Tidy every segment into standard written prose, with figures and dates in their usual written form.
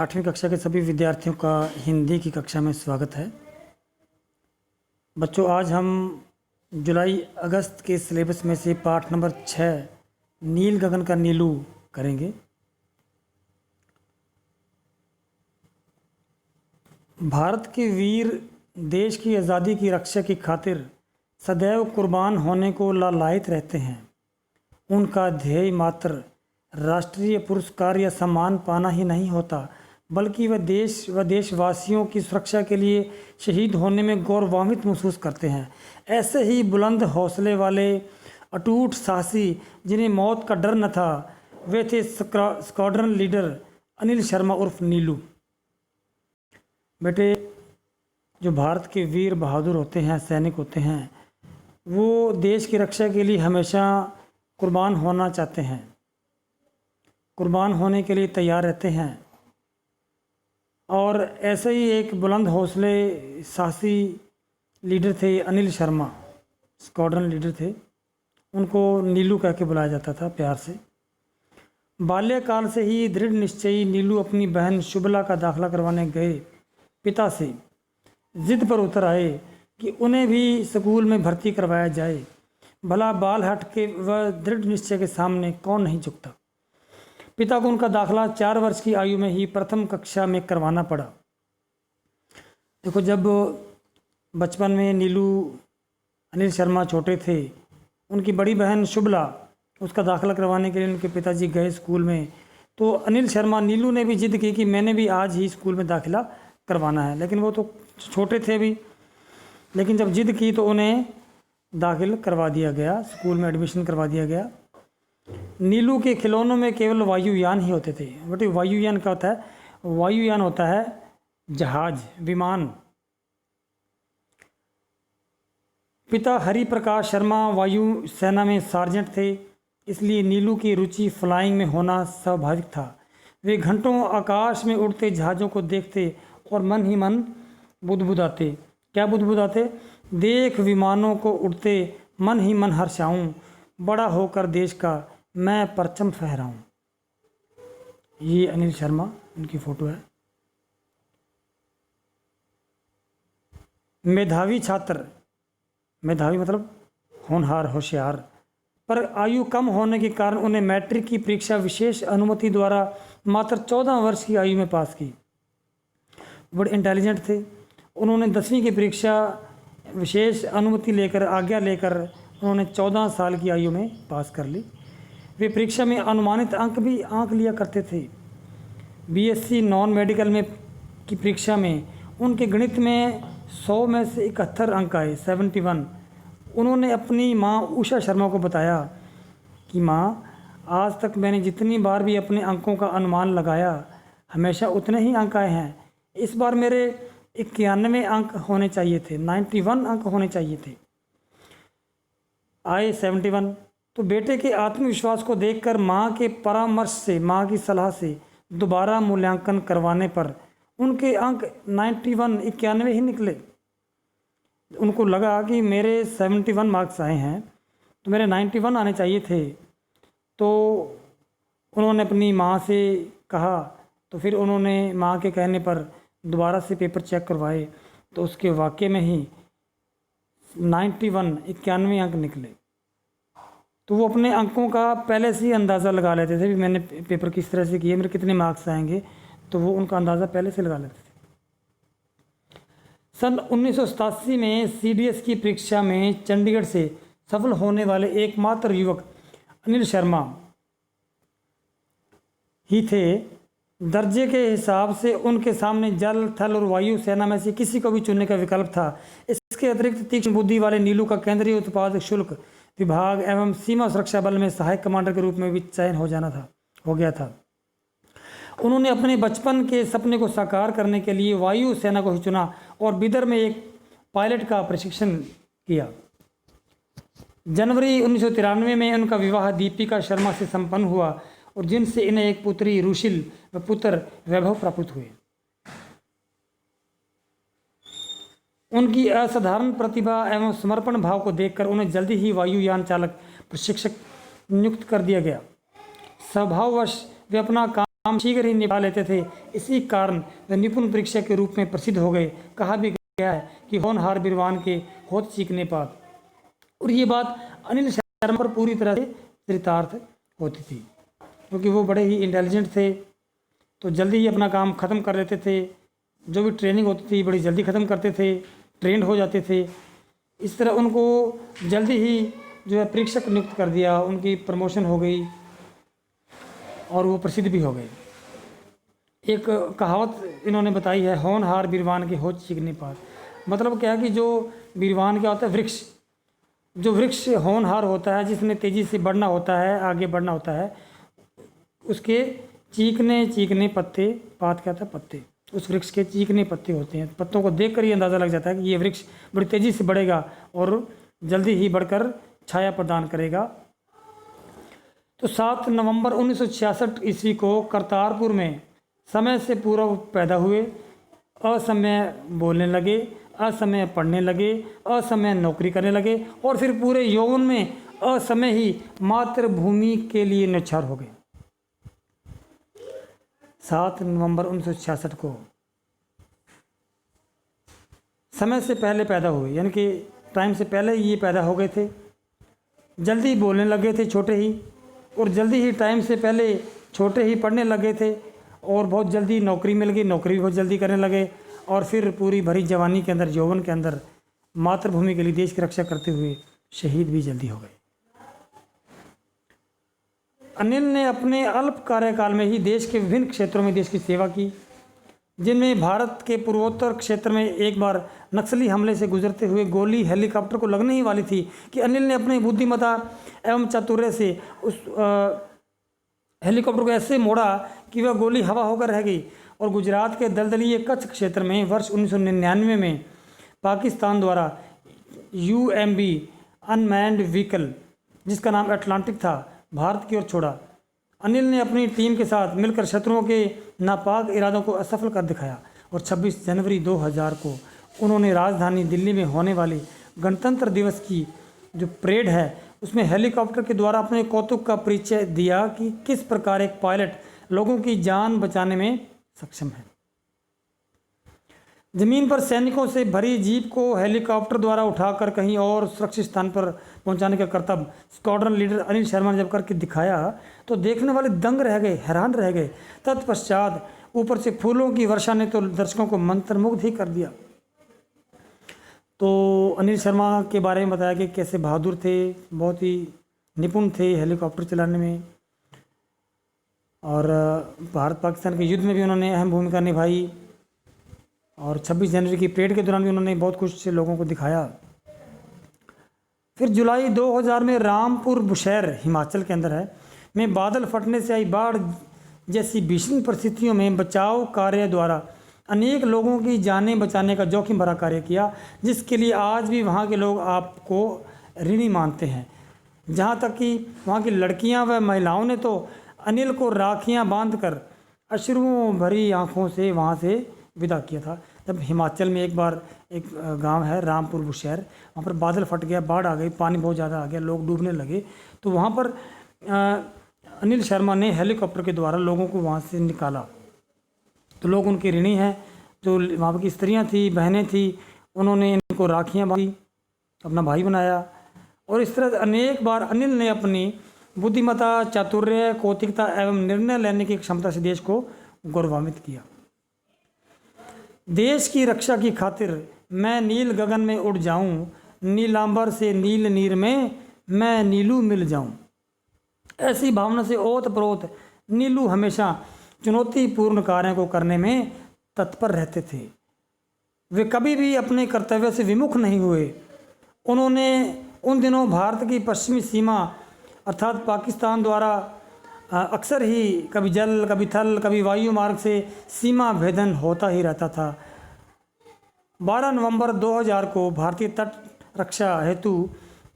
8वीं कक्षा के सभी विद्यार्थियों का हिंदी की कक्षा में स्वागत है। बच्चों, आज हम जुलाई अगस्त के सिलेबस में से पाठ नंबर 6 नील गगन का नीलू करेंगे। भारत के वीर देश की आज़ादी की रक्षा की खातिर सदैव कुर्बान होने को लालायित रहते हैं। उनका ध्येय मात्र राष्ट्रीय पुरस्कार या सम्मान पाना ही नहीं होता, बल्कि वह देश व देशवासियों की सुरक्षा के लिए शहीद होने में गौरवान्वित महसूस करते हैं। ऐसे ही बुलंद हौसले वाले अटूट साहसी जिन्हें मौत का डर न था, वे थे स्क्वाड्रन लीडर अनिल शर्मा उर्फ नीलू। बेटे, जो भारत के वीर बहादुर होते हैं, सैनिक होते हैं, वो देश की रक्षा के लिए हमेशा कुर्बान होना चाहते हैं, कुर्बान होने के लिए तैयार रहते हैं। और ऐसे ही एक बुलंद हौसले साहसी लीडर थे अनिल शर्मा, स्क्वाड्रन लीडर थे। उनको नीलू कह के बुलाया जाता था प्यार से। बाल्यकाल से ही दृढ़ निश्चयी नीलू अपनी बहन शुभला का दाखिला करवाने गए पिता से जिद पर उतर आए कि उन्हें भी स्कूल में भर्ती करवाया जाए। भला बाल हट के वह दृढ़ निश्चय के सामने कौन नहीं झुकता। पिता को उनका दाखिला 4 वर्ष की आयु में ही प्रथम कक्षा में करवाना पड़ा। देखो, जब बचपन में नीलू अनिल शर्मा छोटे थे, उनकी बड़ी बहन शुभला उसका दाखिला करवाने के लिए उनके पिताजी गए स्कूल में, तो अनिल शर्मा नीलू ने भी जिद की कि मैंने भी आज ही स्कूल में दाखिला करवाना है। लेकिन वो तो छोटे थे भी, लेकिन जब जिद की तो उन्हें दाखिल करवा दिया गया, स्कूल में एडमिशन करवा दिया गया। नीलू के खिलौनों में केवल वायुयान ही होते थे। बेटे, वायुयान क्या होता है? वायुयान होता है जहाज, विमान। पिता हरि प्रकाश शर्मा वायु सेना में सार्जेंट थे, इसलिए नीलू की रुचि फ्लाइंग में होना स्वाभाविक था। वे घंटों आकाश में उड़ते जहाज़ों को देखते और मन ही मन बुदबुदाते। क्या बुदबुदाते? देख विमानों को उड़ते, मन ही मन हर्षाऊं, बड़ा होकर देश का मैं परचम फहराऊं। ये अनिल शर्मा, उनकी फ़ोटो है। मेधावी छात्र, मेधावी मतलब होनहार, होशियार, पर आयु कम होने के कारण उन्हें मैट्रिक की परीक्षा विशेष अनुमति द्वारा मात्र 14 वर्ष की आयु में पास की। बड़े इंटेलिजेंट थे। उन्होंने 10वीं की परीक्षा विशेष अनुमति लेकर, आज्ञा लेकर उन्होंने 14 साल की आयु में पास कर ली। वे परीक्षा में अनुमानित अंक भी आंक लिया करते थे। बीएससी नॉन मेडिकल में की परीक्षा में उनके गणित में 100 में से 71 अंक आए, 71। उन्होंने अपनी माँ उषा शर्मा को बताया कि माँ, आज तक मैंने जितनी बार भी अपने अंकों का अनुमान लगाया, हमेशा उतने ही अंक आए हैं। इस बार मेरे 91 अंक होने चाहिए थे, 91 अंक होने चाहिए थे, आए 71। तो बेटे के आत्मविश्वास को देखकर माँ के परामर्श से, माँ की सलाह से दोबारा मूल्यांकन करवाने पर उनके अंक 91 ही निकले। उनको लगा कि मेरे 71 मार्क्स आए हैं तो मेरे 91 आने चाहिए थे। तो उन्होंने अपनी माँ से कहा, तो फिर उन्होंने माँ के कहने पर दोबारा से पेपर चेक करवाए, तो उसके वाक़ई में ही 91 अंक निकले। तो वो अपने अंकों का पहले से ही अंदाज़ा लगा लेते थे, भी मैंने पेपर किस तरह से किए, मेरे कितने मार्क्स आएंगे, तो वो उनका अंदाज़ा पहले से लगा लेते थे। सन 1987 में सीडीएस की परीक्षा में चंडीगढ़ से सफल होने वाले एकमात्र युवक अनिल शर्मा ही थे। दर्जे के हिसाब से उनके सामने जल, थल और वायु सेना में से किसी को भी चुनने का विकल्प था। इसके अतिरिक्त तीक्ष्ण बुद्धि वाले नीलू का केंद्रीय उत्पाद शुल्क विभाग एवं सीमा सुरक्षा बल में सहायक कमांडर के रूप में भी चयन हो गया था। उन्होंने अपने बचपन के सपने को साकार करने के लिए वायु सेना को ही चुना और बिदर में एक पायलट का प्रशिक्षण किया। जनवरी 1993 में उनका विवाह दीपिका शर्मा से संपन्न हुआ और जिनसे इन्हें एक पुत्री रुशिल व पुत्र वैभव प्राप्त हुए। उनकी असाधारण प्रतिभा एवं समर्पण भाव को देखकर उन्हें जल्दी ही वायुयान चालक प्रशिक्षक नियुक्त कर दिया गया। स्वभाववश वे अपना काम काम शीघ्र ही निभा लेते थे। इसी कारण वे निपुण परीक्षक के रूप में प्रसिद्ध हो गए। कहा भी गया है कि होनहार बीरवान के होत सीखने पात। और ये बात अनिल शर्मा पर पूरी तरह से चरितार्थ होती थी, क्योंकि वो बड़े ही इंटेलिजेंट थे, तो जल्दी ही अपना काम ख़त्म कर लेते थे। जो भी ट्रेनिंग होती थी बड़ी जल्दी ख़त्म करते थे, ट्रेंड हो जाते थे। इस तरह उनको जल्दी ही जो है परीक्षक नियुक्त कर दिया, उनकी प्रमोशन हो गई और वो प्रसिद्ध भी हो गए। एक कहावत इन्होंने बताई है, होनहार बीरवान के होत सीखने पात। मतलब क्या है कि जो बीरवान क्या होता है, वृक्ष, जो वृक्ष होनहार होता है, जिसमें तेज़ी से बढ़ना होता है, आगे बढ़ना होता है, उसके चीकने चीकने पत्ते, पात क्या होता है, पत्ते, उस वृक्ष के चीकने पत्ते होते हैं। पत्तों को देखकर ही अंदाज़ा लग जाता है कि ये वृक्ष बड़ी तेज़ी से बढ़ेगा और जल्दी ही बढ़कर छाया प्रदान करेगा। तो 7 नवंबर 1966 ईस्वी को करतारपुर में समय से पूर्व पैदा हुए, असमय बोलने लगे, असमय पढ़ने लगे, असमय नौकरी करने लगे और फिर पूरे यौवन में असमय ही मातृभूमि के लिए न्यौछावर हो गए। 7 नवंबर 1966 को समय से पहले पैदा हुए, यानी कि टाइम से पहले ये पैदा हो गए थे। जल्दी बोलने लगे थे छोटे ही, और जल्दी ही टाइम से पहले छोटे ही पढ़ने लगे थे, और बहुत जल्दी नौकरी मिल गई, नौकरी भी बहुत जल्दी करने लगे, और फिर पूरी भरी जवानी के अंदर, यौवन के अंदर मातृभूमि के लिए देश की रक्षा करते हुए शहीद भी जल्दी हो गए। अनिल ने अपने अल्प कार्यकाल में ही देश के विभिन्न क्षेत्रों में देश की सेवा की, जिनमें भारत के पूर्वोत्तर क्षेत्र में एक बार नक्सली हमले से गुजरते हुए गोली हेलीकॉप्टर को लगने ही वाली थी कि अनिल ने अपनी बुद्धिमत्ता एवं चातुर्य से उस हेलीकॉप्टर को ऐसे मोड़ा कि वह गोली हवा होकर रह गई। और गुजरात के दलदलीय कच्छ क्षेत्र में वर्ष 1999 में पाकिस्तान द्वारा UMB अनमैन्ड व्हीकल, जिसका नाम अटलांटिक था, भारत की ओर छोड़ा। अनिल ने अपनी टीम के साथ मिलकर शत्रुओं के नापाक इरादों को असफल कर दिखाया और 26 जनवरी 2000 को उन्होंने राजधानी दिल्ली में होने वाली गणतंत्र दिवस की जो परेड है उसमें हेलीकॉप्टर के द्वारा अपने कौतुक का परिचय दिया कि किस प्रकार एक पायलट लोगों की जान बचाने में सक्षम है। जमीन पर सैनिकों से भरी जीप को हेलीकॉप्टर द्वारा उठाकर कहीं और सुरक्षित स्थान पर पहुंचाने का कर्तव्य स्क्वाड्रन लीडर अनिल शर्मा ने जब करके दिखाया तो देखने वाले दंग रह गए, हैरान रह गए। तत्पश्चात ऊपर से फूलों की वर्षा ने तो दर्शकों को मंत्रमुग्ध ही कर दिया। तो अनिल शर्मा के बारे में बताया कि कैसे बहादुर थे, बहुत ही निपुण थे हेलीकॉप्टर चलाने में, और भारत पाकिस्तान के युद्ध में भी उन्होंने अहम भूमिका निभाई, और 26 जनवरी की परेड के दौरान भी उन्होंने बहुत कुछ लोगों को दिखाया। फिर जुलाई 2000 में रामपुर बुशैर हिमाचल के अंदर है में बादल फटने से आई बाढ़ जैसी भीषण परिस्थितियों में बचाव कार्य द्वारा अनेक लोगों की जानें बचाने का जोखिम भरा कार्य किया, जिसके लिए आज भी वहाँ के लोग आपको ऋणी मानते हैं। जहाँ तक कि वहाँ की लड़कियाँ व महिलाओं ने तो अनिल को राखियाँ बांधकर अश्रुओं भरी आँखों से वहाँ से विदा किया था। जब हिमाचल में एक बार एक गांव है रामपुर बुशैर, वहाँ पर बादल फट गया, बाढ़ आ गई, पानी बहुत ज़्यादा आ गया, लोग डूबने लगे, तो वहाँ पर अनिल शर्मा ने हेलीकॉप्टर के द्वारा लोगों को वहाँ से निकाला। तो लोग उनके ऋणी हैं। जो वहाँ की स्त्रियाँ थी, बहनें थी, उन्होंने इनको राखियाँ बांधी, अपना भाई बनाया। और इस तरह अनेक बार अनिल ने अपनी बुद्धिमत्ता, चातुर्य, कौतिकता एवं निर्णय लेने की क्षमता से देश को गौरवान्वित किया। देश की रक्षा की खातिर मैं नील गगन में उड़ जाऊं, नीलांबर से नील नीर में मैं नीलू मिल जाऊं। ऐसी भावना से ओत प्रोत नीलू हमेशा चुनौतीपूर्ण कार्यों को करने में तत्पर रहते थे। वे कभी भी अपने कर्तव्य से विमुख नहीं हुए। उन्होंने उन दिनों भारत की पश्चिमी सीमा अर्थात पाकिस्तान द्वारा अक्सर ही कभी जल, कभी थल, कभी वायु मार्ग से सीमा भेदन होता ही रहता था। 12 नवंबर 2000 को भारतीय तट रक्षा हेतु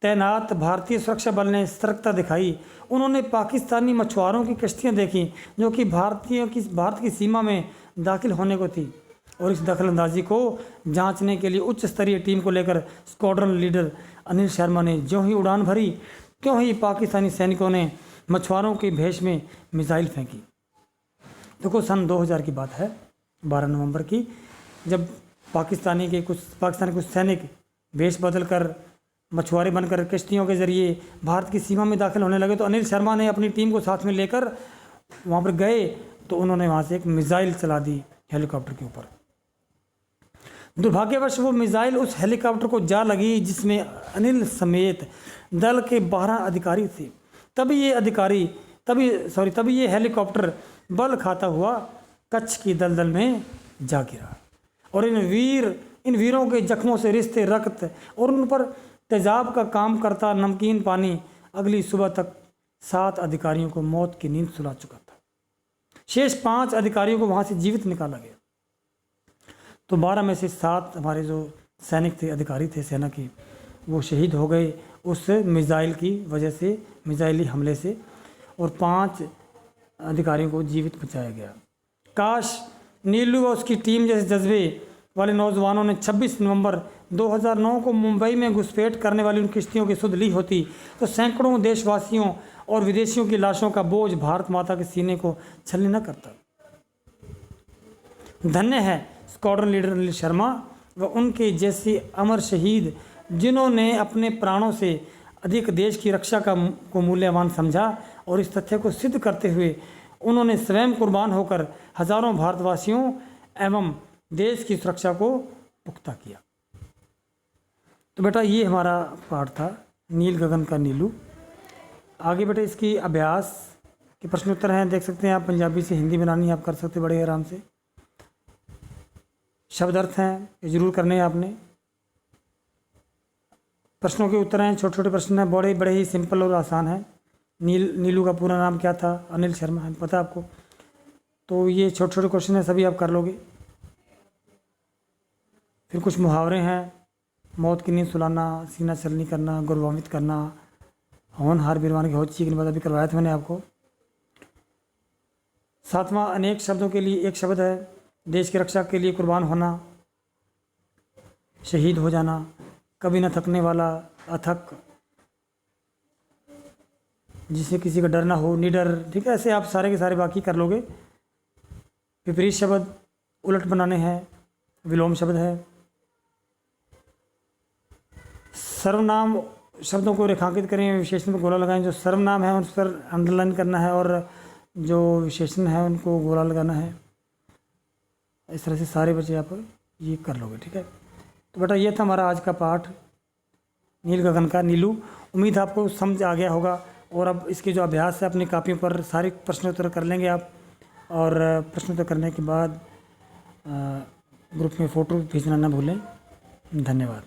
तैनात भारतीय सुरक्षा बल ने सतर्कता दिखाई। उन्होंने पाकिस्तानी मछुआरों की कश्तियां देखी जो कि भारत की सीमा में दाखिल होने को थी, और इस दखलंदाजी को जांचने के लिए उच्च स्तरीय टीम को लेकर स्क्वाड्रन लीडर अनिल शर्मा ने ज्यों ही उड़ान भरी त्यों ही पाकिस्तानी सैनिकों ने मछुआरों के भेष में मिसाइल फेंकी। देखो सन 2000 की बात है, 12 नवंबर की, जब पाकिस्तानी कुछ सैनिक वेश बदल कर मछुआरे बनकर किश्तियों के जरिए भारत की सीमा में दाखिल होने लगे, तो अनिल शर्मा ने अपनी टीम को साथ में लेकर वहाँ पर गए, तो उन्होंने वहाँ से एक मिसाइल चला दी हेलीकॉप्टर के ऊपर। दुर्भाग्यवश वो मिसाइल उस हेलीकॉप्टर को जा लगी जिसमें अनिल समेत दल के 12 अधिकारी थे। तभी ये हेलीकॉप्टर बल खाता हुआ कच्छ की दलदल में जा गिरा और इन वीरों के जख्मों से रिश्ते रक्त और उन पर तेजाब का काम करता नमकीन पानी अगली सुबह तक 7 अधिकारियों को मौत की नींद सुला चुका था। शेष 5 अधिकारियों को वहाँ से जीवित निकाला गया। तो 12 में से 7 हमारे जो सैनिक थे, अधिकारी थे सेना की, वो शहीद हो गए उस मिसाइल की वजह से, मिसाइली हमले से, और 5 अधिकारियों को जीवित बचाया गया। काश नीलू और उसकी टीम जैसे जज्बे वाले नौजवानों ने 26 नवंबर 2009 को मुंबई में घुसपैठ करने वाली उन किश्तियों की सुध ली होती, तो सैकड़ों देशवासियों और विदेशियों की लाशों का बोझ भारत माता के सीने को छलनी न करता। धन्य है स्क्वाड्रन लीडर अनिल शर्मा व उनके जैसे अमर शहीद, जिन्होंने अपने प्राणों से अधिक देश की रक्षा को मूल्यवान समझा, और इस तथ्य को सिद्ध करते हुए उन्होंने स्वयं कुर्बान होकर हजारों भारतवासियों एवं देश की सुरक्षा को पुख्ता किया। तो बेटा ये हमारा पाठ था नील गगन का नीलू। आगे बेटा इसकी अभ्यास के प्रश्न उत्तर हैं, देख सकते हैं आप, पंजाबी से हिंदी बनानी आप कर सकते बड़े आराम से। शब्द अर्थ हैं, ये जरूर करने हैं आपने। प्रश्नों के उत्तर हैं, छोटे छोटे प्रश्न हैं, बड़े ही सिंपल और आसान है। नीलू का पूरा नाम क्या था? अनिल शर्मा है, पता आपको। तो ये छोटे छोटे क्वेश्चन हैं, सभी आप कर लोगे। फिर कुछ मुहावरे हैं, मौत की नींद सुलाना, सीना छलनी करना, गौरवान्वित करना, होनहार बीरवान की होची की बात अभी करवाया था मैंने आपको। 7वां अनेक शब्दों के लिए एक शब्द है, देश की रक्षा के लिए कुर्बान होना, शहीद हो जाना, कभी न थकने वाला, अथक, जिसे किसी का डर ना हो, निडर। ठीक है, ऐसे आप सारे के सारे बाकी कर लोगे। विपरीत शब्द उलट बनाने हैं, विलोम शब्द है। सर्वनाम शब्दों को रेखांकित करें, विशेषण पर गोला लगाएं। जो सर्वनाम है उस पर अंडरलाइन करना है और जो विशेषण है उनको गोला लगाना है। इस तरह से सारे बच्चे आप ये कर लोगे। ठीक है, तो बेटा ये था हमारा आज का पाठ नील गगन का नीलू। उम्मीद आपको समझ आ गया होगा। और अब इसके जो अभ्यास है अपनी कापियों पर सारे प्रश्नोत्तर कर लेंगे आप, और प्रश्नोत्तर करने के बाद ग्रुप में फ़ोटो भेजना ना भूलें। धन्यवाद।